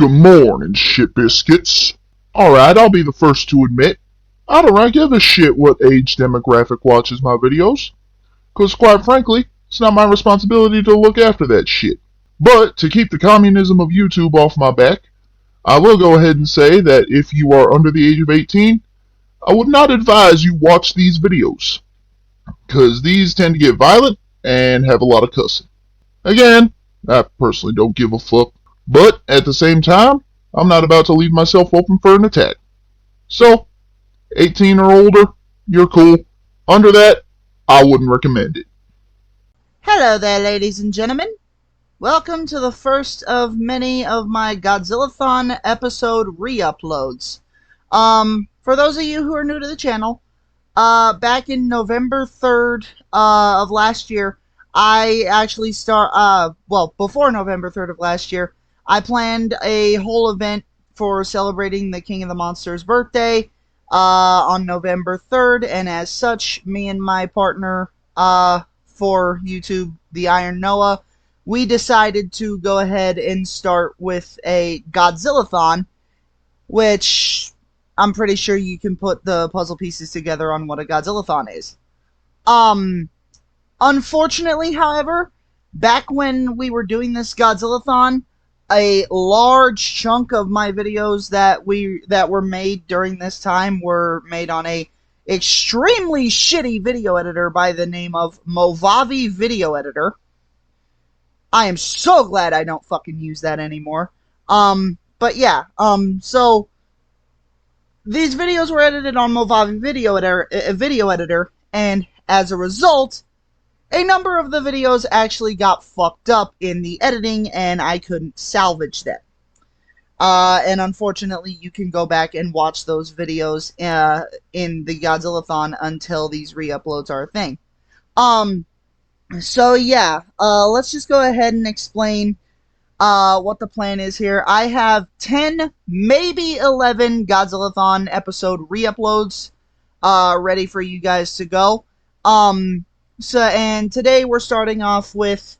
Good morning, shit biscuits. Alright, I'll be the first to admit, I don't really give a shit what age demographic watches my videos, cause quite frankly, it's not my responsibility to look after that shit. But to keep the communism of YouTube off my back, I will go ahead and say that if you are under the age of 18, I would not advise you watch these videos, cause these tend to get violent and have a lot of cussing. Again, I personally don't give a fuck. But at the same time, I'm not about to leave myself open for an attack. So, 18 or older, you're cool. Under that, I wouldn't recommend it. Hello there, ladies and gentlemen. Welcome to the first of many of my Godzillathon episode re-uploads. For those of you who are new to the channel, back in November 3rd of last year, I actually before November 3rd of last year, I planned a whole event for celebrating the King of the Monsters' birthday on November 3rd, and as such, me and my partner for YouTube, the Iron Noah, we decided to go ahead and start with a Godzillathon, which I'm pretty sure you can put the puzzle pieces together on what a Godzillathon is. Unfortunately, however, back when we were doing this Godzillathon, a large chunk of my videos that were made during this time were made on a extremely shitty video editor by the name of Movavi Video Editor. I am so glad I don't fucking use that anymore. But yeah, so these videos were edited on Movavi Video Editor, and as a result, a number of the videos actually got fucked up in the editing, and I couldn't salvage them. And unfortunately, you can go back and watch those videos in the Godzillathon until these re-uploads are a thing. So yeah, let's just go ahead and explain what the plan is here. I have 10, maybe 11 Godzillathon episode re-uploads ready for you guys to go. And today we're starting off with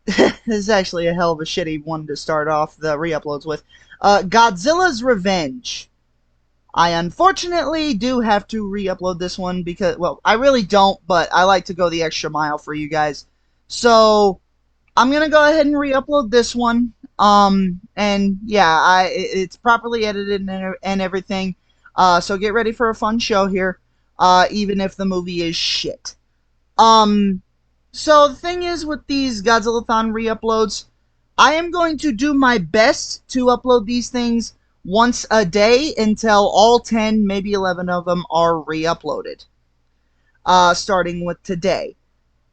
this is actually a hell of a shitty one to start off the re-uploads with. Godzilla's Revenge. I unfortunately do have to re-upload this one because, well, I really don't, but I like to go the extra mile for you guys. So, I'm gonna go ahead and re-upload this one. And yeah, it's properly edited and everything. So get ready for a fun show here, even if the movie is shit. So the thing is with these Godzillathon re-uploads, I am going to do my best to upload these things once a day until all 10, maybe 11 of them are re-uploaded. Starting with today.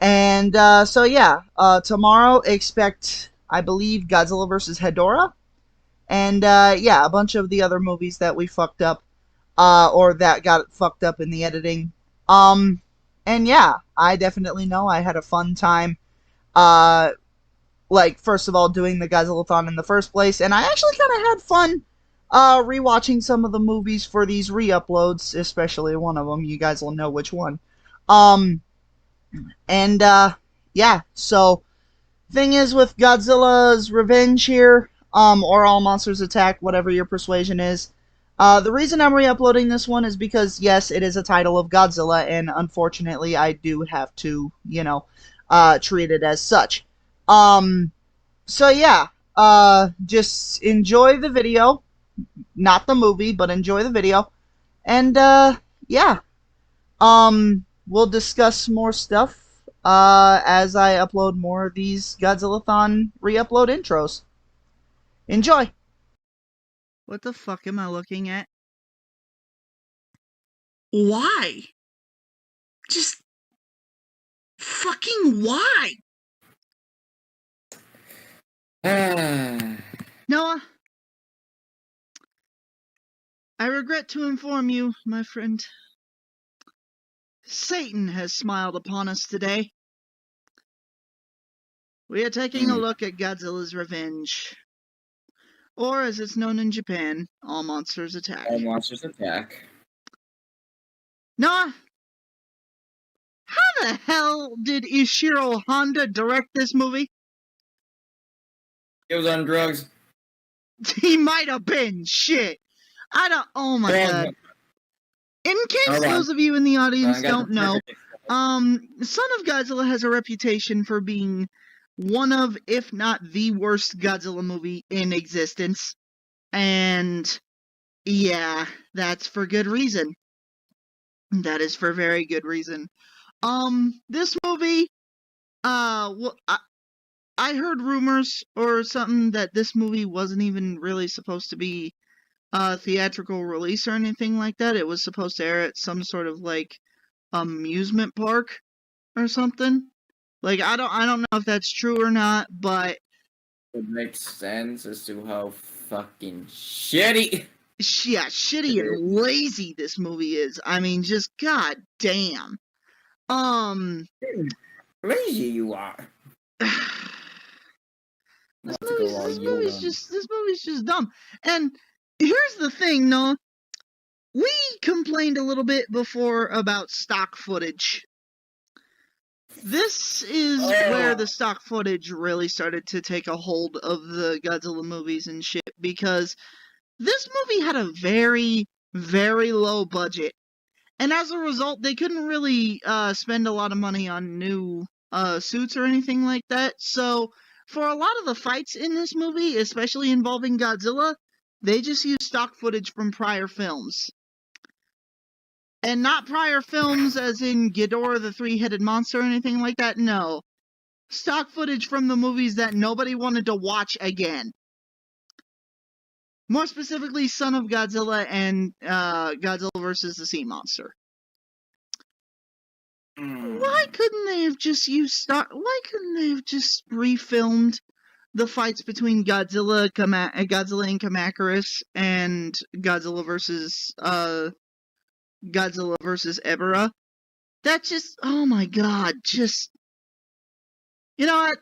And, so yeah, tomorrow expect, I believe, Godzilla vs. Hedorah. And, yeah, a bunch of the other movies that we fucked up, or that got fucked up in the editing. And yeah, I definitely know I had a fun time, like, first of all, doing the Godzillathon in the first place, and I actually kind of had fun, rewatching some of the movies for these re-uploads, especially one of them. You guys will know which one. And, yeah, so, thing is with Godzilla's Revenge here, or All Monsters Attack, whatever your persuasion is, the reason I'm re-uploading this one is because, yes, it is a title of Godzilla, and unfortunately I do have to, you know, treat it as such. So yeah, just enjoy the video, not the movie, but enjoy the video, and, yeah, we'll discuss more stuff, as I upload more of these Godzillathon re-upload intros. Enjoy! What the fuck am I looking at? Why? Just fucking why? Noah, I regret to inform you, my friend, Satan has smiled upon us today. We are taking a look at Godzilla's Revenge, or as it's known in Japan, All Monsters Attack. All Monsters Attack. Noah, how the hell did Ishiro Honda direct this movie? He was on drugs. He might have been. Shit. I don't. Oh my god. In case those of you in the audience don't know, Son of Godzilla has a reputation for being one of, if not the worst Godzilla movie in existence. And yeah, that's for good reason. That is for very good reason. This movie, well, I heard rumors or something that this movie wasn't even really supposed to be a theatrical release or anything like that. It was supposed to air at some sort of like amusement park or something. Like I don't know if that's true or not, but it makes sense as to how fucking shitty. Yeah, shitty and lazy this movie is. I mean, just god damn. Lazy you are. This movie's just dumb. And here's the thing, Noah. We complained a little bit before about stock footage. This is where the stock footage really started to take a hold of the Godzilla movies and shit, because this movie had a very, very low budget. And as a result, they couldn't really spend a lot of money on new suits or anything like that. So, for a lot of the fights in this movie, especially involving Godzilla, they just used stock footage from prior films. And not prior films as in Ghidorah the Three-Headed Monster or anything like that, no. Stock footage from the movies that nobody wanted to watch again. More specifically, Son of Godzilla and Godzilla vs. the Sea Monster. Why couldn't they have just used Why couldn't they have just refilmed the fights between Godzilla and Kamacuras and Godzilla versus Ebirah? That just, oh my god, just, you know what?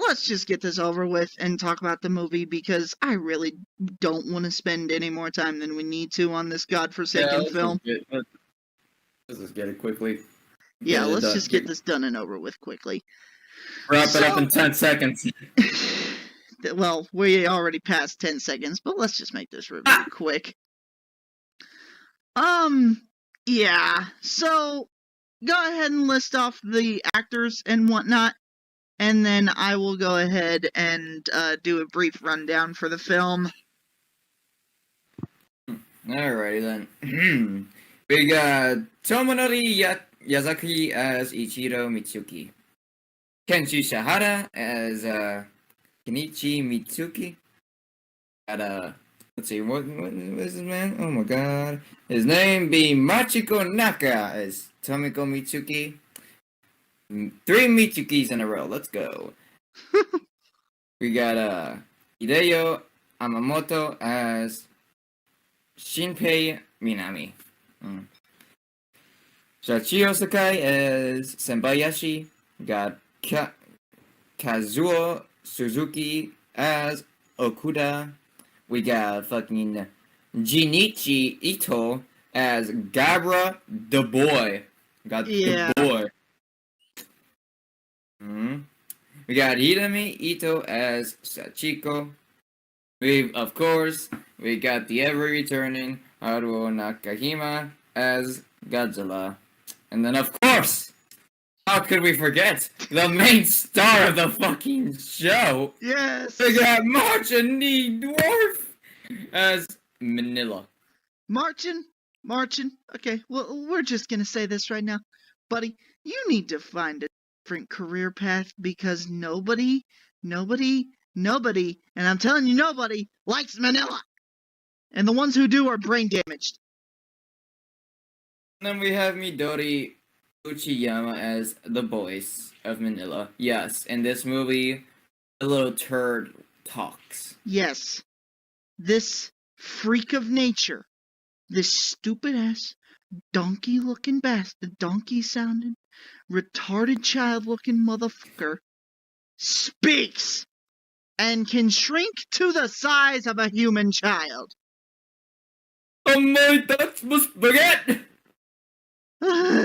Let's just get this over with and talk about the movie, because I really don't want to spend any more time than we need to on this godforsaken film. Let's just get it quickly. Yeah, let's just get this done and over with quickly. Wrap it up in 10 seconds. Well, we already passed 10 seconds, but let's just make this review quick. Yeah, so go ahead and list off the actors and whatnot, and then I will go ahead and do a brief rundown for the film. Alrighty then. We got Tomonori Yazaki as Ichiro Mitsuki. Kenshi Shahara as Kenichi Mitsuki. Got let's see, what is his man? Oh my god. His name be Machiko Naka as Tomiko Mitsuki. 3 Mitsukis in a row. Let's go. We got Hideo Amamoto as Shinpei Minami. Shachio Sakai as Senbayashi. Got Kazuo Suzuki as Okuda. We got fucking Jinichi Ito as Gabra the Boy. The boy. We got Hirami Ito as Sachiko. We got the ever-returning Haruo Nakahima as Godzilla. And then, of course, how could we forget the main star of the fucking show? Yes! We got Marcin the Dwarf as Manila. Marcin? Okay, well, we're just gonna say this right now. Buddy, you need to find a different career path, because nobody, and I'm telling you nobody, likes Manila. And the ones who do are brain damaged. And then we have Midori Uchiyama as the voice of Manila. Yes, in this movie, the little turd talks. Yes. This freak of nature, this stupid-ass, donkey-looking bastard, donkey-sounding, retarded child-looking motherfucker, speaks and can shrink to the size of a human child. Oh my, that's my spaghetti! No,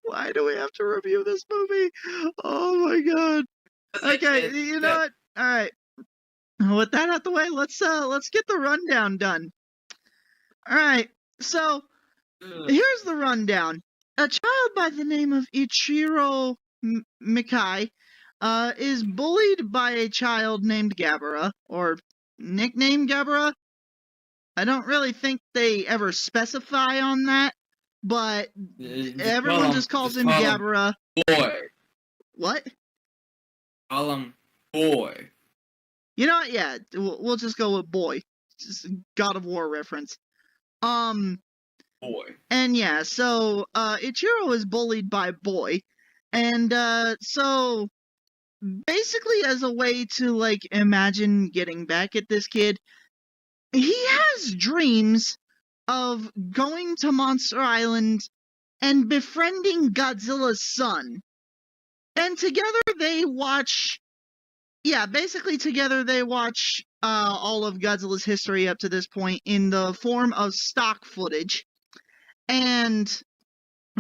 why do we have to review this movie? Oh my god. Okay, you know what? All right. With that out the way, let's get the rundown done. All right. So here's the rundown. A child by the name of Ichiro Mikai is bullied by a child named Gabara, or nicknamed Gabara. I don't really think they ever specify on that, but everyone just calls him Gabara. Boy. What? Call him boy. You know what? Yeah, we'll just go with boy. Just God of War reference. Boy. And yeah, so Ichiro is bullied by Boy, and so basically as a way to like imagine getting back at this kid, he has dreams of going to Monster Island and befriending Godzilla's son. And together they watch all of Godzilla's history up to this point in the form of stock footage. And,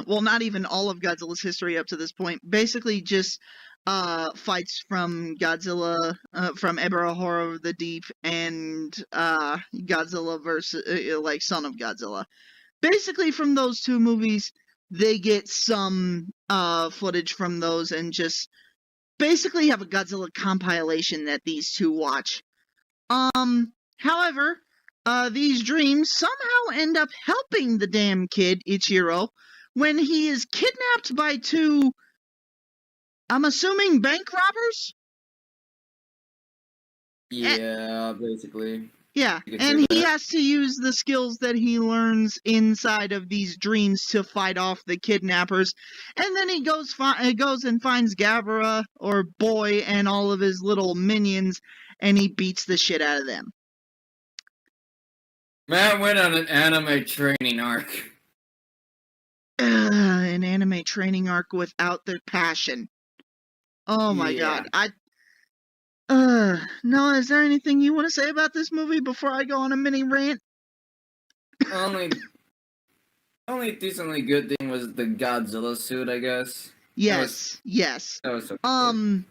well, not even all of Godzilla's history up to this point. Basically just fights from Godzilla, from Ebirah Horror of the Deep, and Godzilla versus, like, Son of Godzilla. Basically from those two movies, they get some footage from those and just basically have a Godzilla compilation that these two watch. However, these dreams somehow end up helping the damn kid, Ichiro, when he is kidnapped by two, I'm assuming, bank robbers? Yeah, basically. Yeah, and he has to use the skills that he learns inside of these dreams to fight off the kidnappers. And then he goes and finds Gabara, or Boy, and all of his little minions, and he beats the shit out of them. Matt went on an anime training arc. An anime training arc without the passion. Oh my god. Noah, is there anything you want to say about this movie before I go on a mini rant? Only decently good thing was the Godzilla suit, I guess. Yes. That was so good.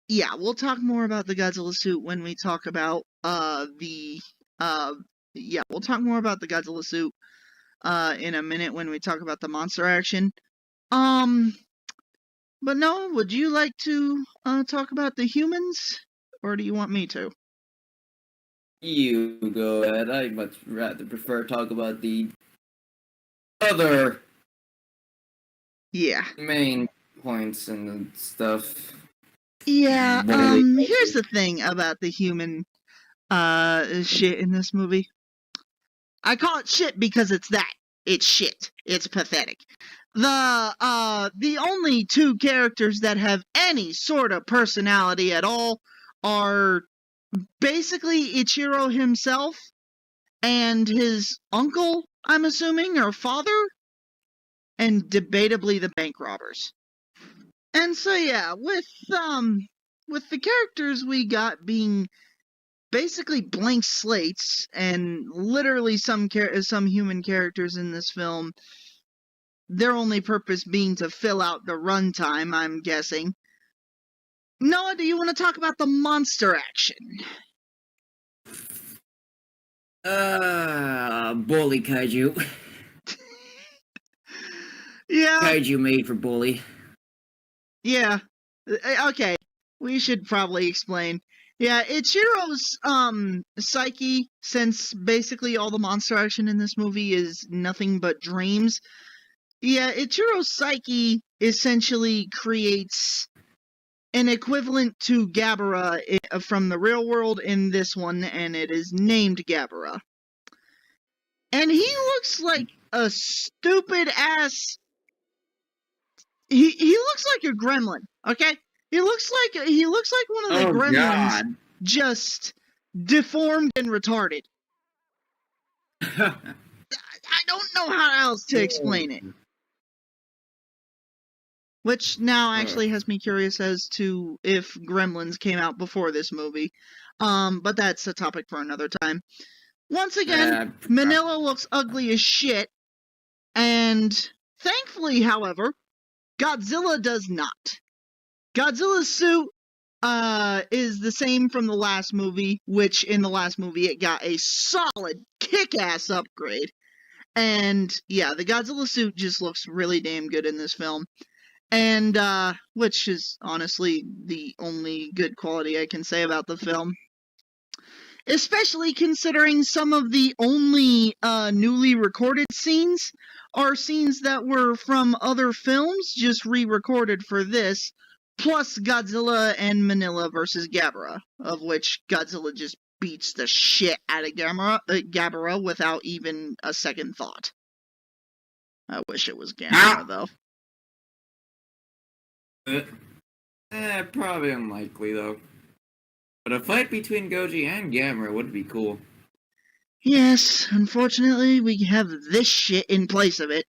Yeah, we'll talk more about the Godzilla suit when we talk about we'll talk more about the Godzilla suit in a minute when we talk about the monster action. But Noah, would you like to talk about the humans, or do you want me to? You go ahead. I'd much rather prefer talk about the other main points and stuff. Yeah, here's the thing about the human shit in this movie. I call it shit because it's that. It's shit. It's pathetic. The only two characters that have any sort of personality at all are basically Ichiro himself and his uncle, I'm assuming, or father, and debatably the bank robbers. And so yeah, with the characters we got being basically blank slates, and literally some human characters in this film, their only purpose being to fill out the runtime, I'm guessing. Noah, do you want to talk about the monster action? Bully kaiju. Yeah. Kaiju made for bully. Yeah. Okay. We should probably explain. Yeah, Ichiro's psyche, since basically all the monster action in this movie is nothing but dreams. Yeah, Ichiro's psyche essentially creates an equivalent to Gabara from the real world in this one, and it is named Gabara. And he looks like a stupid ass. He looks like a gremlin, okay? He looks like one of the gremlins, God. Just deformed and retarded. I don't know how else to explain it. Which now actually has me curious as to if Gremlins came out before this movie. But that's a topic for another time. Once again, Manila looks ugly as shit. And thankfully, however, Godzilla does not. Godzilla's suit is the same from the last movie, which in the last movie it got a solid kick-ass upgrade. And yeah, the Godzilla suit just looks really damn good in this film. And, which is honestly the only good quality I can say about the film. Especially considering some of the only, newly recorded scenes are scenes that were from other films, just re-recorded for this, plus Godzilla and Manila vs. Gabara, of which Godzilla just beats the shit out of Gabara without even a second thought. I wish it was Gamera, though. Probably unlikely, though. But a fight between Goji and Gamera would be cool. Yes, unfortunately, we have this shit in place of it.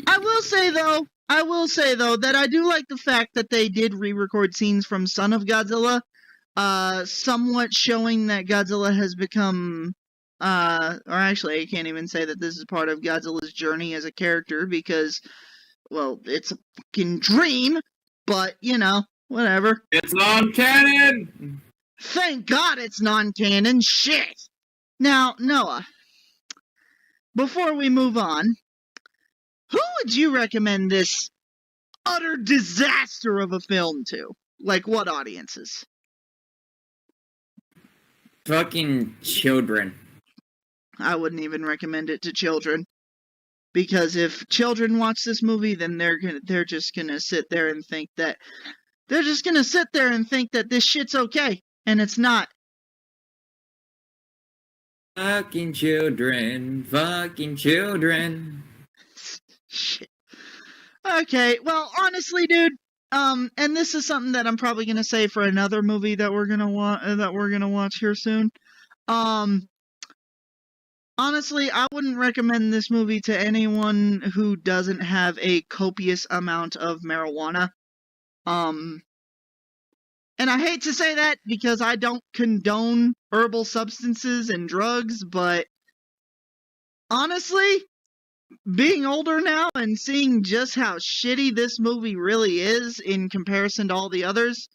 I will say, though, that I do like the fact that they did re-record scenes from Son of Godzilla, somewhat showing that Godzilla has become, or actually, I can't even say that this is part of Godzilla's journey as a character, because, well, it's a fucking dream, but, you know, whatever. It's non-canon! Thank God it's non-canon, shit! Now, Noah, before we move on, who would you recommend this utter disaster of a film to? Like, what audiences? Fucking children. I wouldn't even recommend it to children. Because if children watch this movie, then they're just gonna sit there and think that this shit's okay, and it's not. Fucking children. Shit. Okay, well, honestly, dude, and this is something that I'm probably gonna say for another movie that we're gonna watch here soon. Honestly, I wouldn't recommend this movie to anyone who doesn't have a copious amount of marijuana. And I hate to say that because I don't condone herbal substances and drugs, but honestly, being older now and seeing just how shitty this movie really is in comparison to all the others,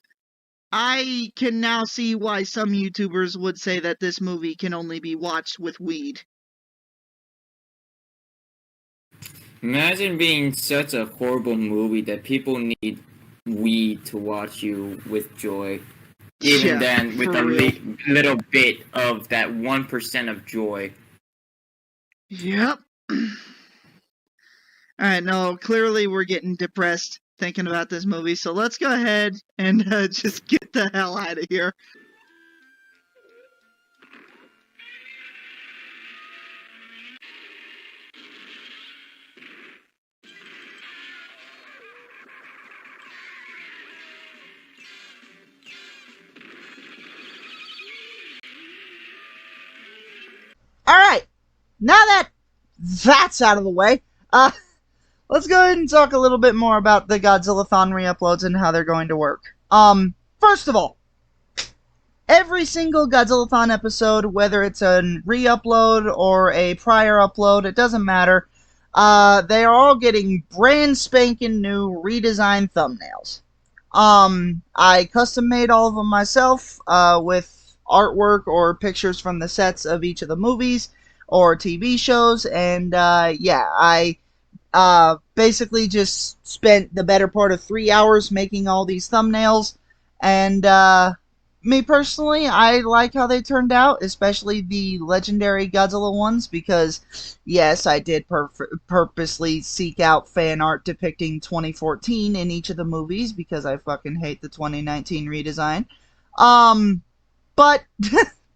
I can now see why some YouTubers would say that this movie can only be watched with weed. Imagine being such a horrible movie that people need weed to watch you with joy. Even then, with a little bit of that 1% of joy. Yep. Alright, no, clearly we're getting depressed thinking about this movie, so let's go ahead and just get the hell out of here. Alright, now that that's out of the way, let's go ahead and talk a little bit more about the Godzillathon re-uploads and how they're going to work. First of all, every single Godzillathon episode, whether it's a re-upload or a prior upload, it doesn't matter, they are all getting brand spanking new redesigned thumbnails. I custom made all of them myself, with artwork or pictures from the sets of each of the movies or TV shows, and yeah, I basically just spent the better part of 3 hours making all these thumbnails, and me personally, I like how they turned out, especially the legendary Godzilla ones, because yes, I did purposely seek out fan art depicting 2014 in each of the movies, because I fucking hate the 2019 redesign. But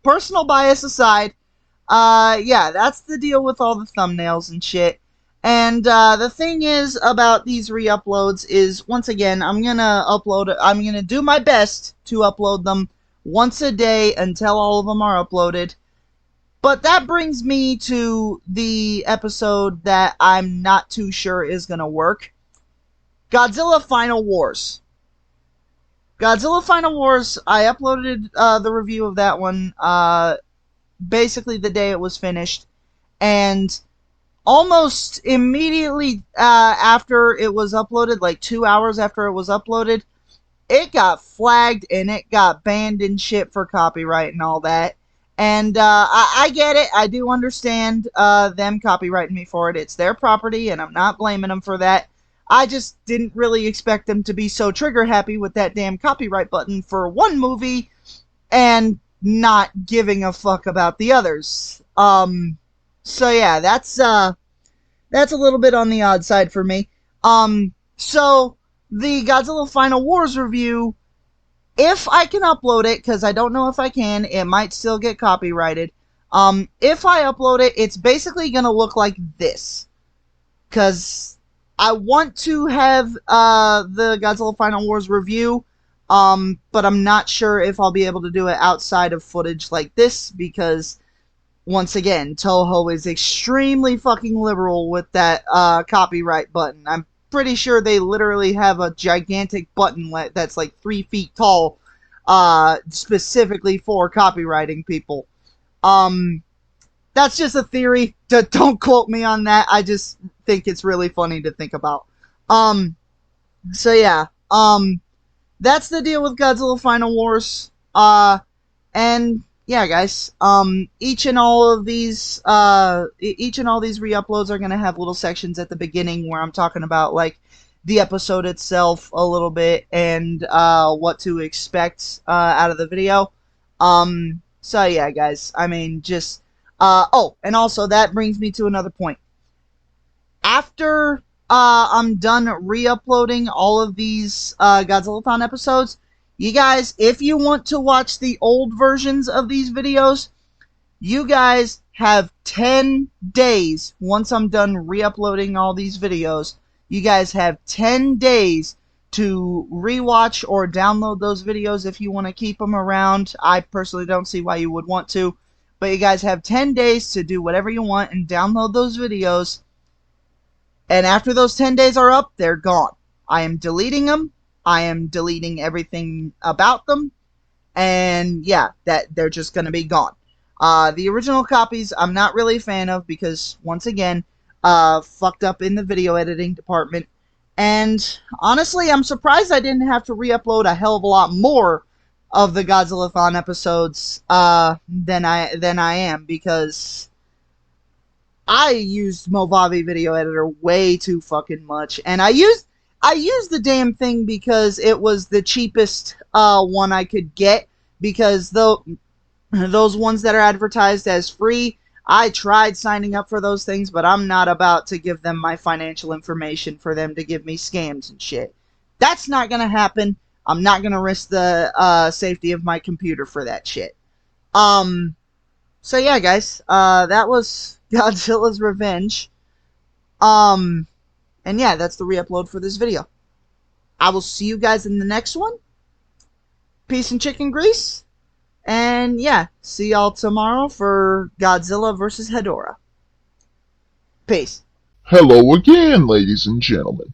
personal bias aside, yeah, that's the deal with all the thumbnails and shit. And the thing is about these re-uploads is, once again, I'm gonna do my best to upload them once a day until all of them are uploaded. But that brings me to the episode that I'm not too sure is gonna work. Godzilla Final Wars. Godzilla Final Wars, I uploaded the review of that one basically the day it was finished, and almost immediately after it was uploaded, like 2 hours after it was uploaded, it got flagged and it got banned and shit for copyright and all that. And I get it. I do understand them copyrighting me for it. It's their property, and I'm not blaming them for that. I just didn't really expect them to be so trigger happy with that damn copyright button for one movie and not giving a fuck about the others. So yeah, that's a little bit on the odd side for me. So the Godzilla Final Wars review, if I can upload it, because I don't know if I can, it might still get copyrighted. If I upload it, it's basically going to look like this. Because I want to have the Godzilla Final Wars review, but I'm not sure if I'll be able to do it outside of footage like this, because once again, Toho is extremely fucking liberal with that copyright button. I'm pretty sure they literally have a gigantic button that's like 3 feet tall, specifically for copywriting people. That's just a theory. Don't quote me on that. I just think it's really funny to think about. So yeah. That's the deal with Godzilla Final Wars. And yeah, guys. Each and all these re-uploads are gonna have little sections at the beginning where I'm talking about like the episode itself a little bit and what to expect out of the video. So yeah, guys. I mean, just oh, and also that brings me to another point. After I'm done re-uploading all of these Godzillathon episodes, you guys, if you want to watch the old versions of these videos, you guys have 10 days. Once I'm done re-uploading all these videos, you guys have 10 days to rewatch or download those videos if you want to keep them around. I personally don't see why you would want to, but you guys have 10 days to do whatever you want and download those videos. And after those 10 days are up, they're gone. I am deleting them. I am deleting everything about them. And yeah, that they're just going to be gone. The original copies I'm not really a fan of because, once again, fucked up in the video editing department. And honestly, I'm surprised I didn't have to re-upload a hell of a lot more of the Godzillathon episodes than I am, because I used Movavi Video Editor way too fucking much, and I used the damn thing because it was the cheapest one I could get, because those ones that are advertised as free, I tried signing up for those things, but I'm not about to give them my financial information for them to give me scams and shit. That's not gonna happen. I'm not gonna risk the safety of my computer for that shit. So yeah, guys, that was Godzilla's Revenge. And yeah, that's the re-upload for this video. I will see you guys in the next one. Peace and chicken grease. And yeah, see y'all tomorrow for Godzilla vs. Hedorah. Peace. Hello again, ladies and gentlemen.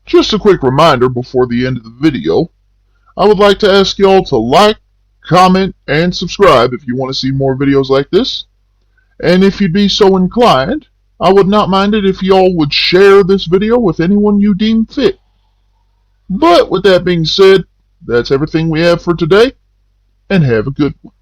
Just a quick reminder before the end of the video. I would like to ask y'all to like, comment, and subscribe if you want to see more videos like this. And if you'd be so inclined, I would not mind it if y'all would share this video with anyone you deem fit. But with that being said, that's everything we have for today, and have a good one.